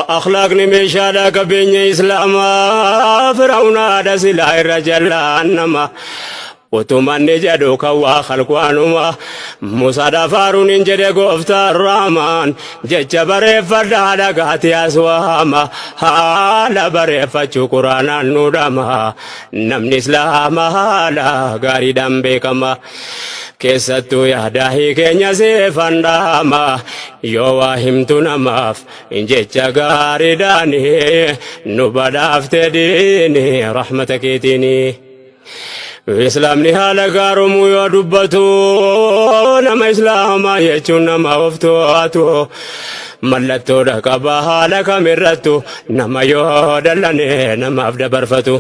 أخلاقني مشادا كبيني إسلاما فرعون دسلا الرجال أنما وتمني جدو كوا خلقوانما موسى دفارون انجد قفتا الرحمن جج بريف فردادقات أسواما حالا بريف قرانا نودما نمني إسلاما حالا غاري دمبكما keessattuu yaadahii keenya seefandhaama yoo waa himtu namaaf jecha gaariidhaani nu badhaafte diini rahmata keetiini islaamni haala gaarumuu yoo dubbatu nama islaamaa jechuun nama of to'atu mallattoodha qaba haala kamirrattu nama yoo dallane namaaf dabarfatu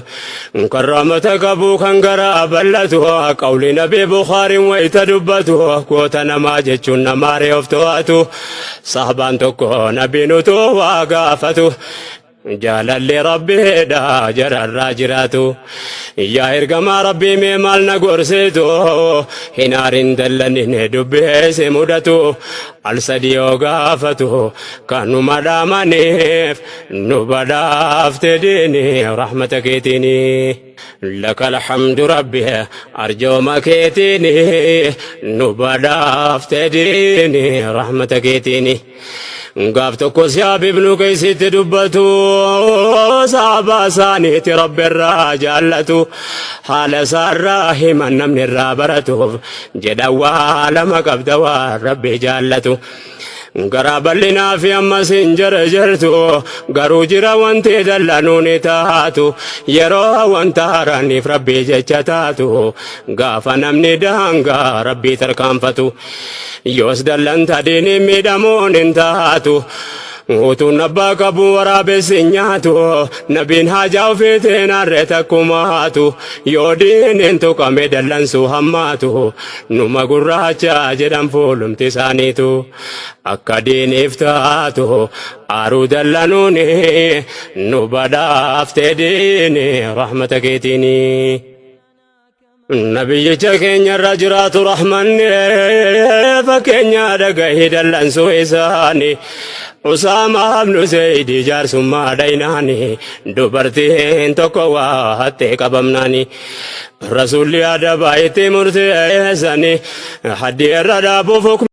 karramata qabu kan garaa ballatu qawli nabii Bukhaarin wayita dubbatu koota namaa jechuun namaaree of to'atu sahabaan tokko nabiin utuu waa gaafatu jaalalli rabbiidha jararraa jiraatu yaa ergamaa rabbii mee maal na gorsitu hinaarin dallanine dubbeese mudatu al sadii yoo gaafatu kanuma dhaamaniif nu badhaafte diini rahmata keetiini laka alhamdu rabbi arjooma keetiini nu badhaafte diini rahmata keetiini gaaf tokko siyaab ibnu keeysitti dubbatu saaba saaniiti rabbi irraa jaallatu haala isaarraa himan namni irraa baratuuf jedha waa lama qabda waan rabbi jaallatu garaa bal'inaa fi ammas hin jarjartu garuu jira wanti dallanuuni taatu yeroo wanta haaraniif rabbi jecha taatu gaafa namni daangaa rabbi tarkaanfatu yoos dallanta diini miidhamuun hin taatu utuun abbaa qabu waraabessi nyaatu nabiin haajaa ofiitiin harree takkumaatu yoo diiniin tuqame dallansuu hammaatu numa gurraacha jedhan fuulumti isaaniitu akka diiniif taatu aaruu dallanuuni nu badhaafte diini rahmata keetiini nabiyyicha keenya irra jiraatu rahmanni fakkeenya dhagahii dallansuu isaani Usaama ibnu Zayd jaarsummaa dhaynaani dubartiin tokko waa hattee qabamnaani rasuulli adabaa itti murteessani haddii irra dhaabuuf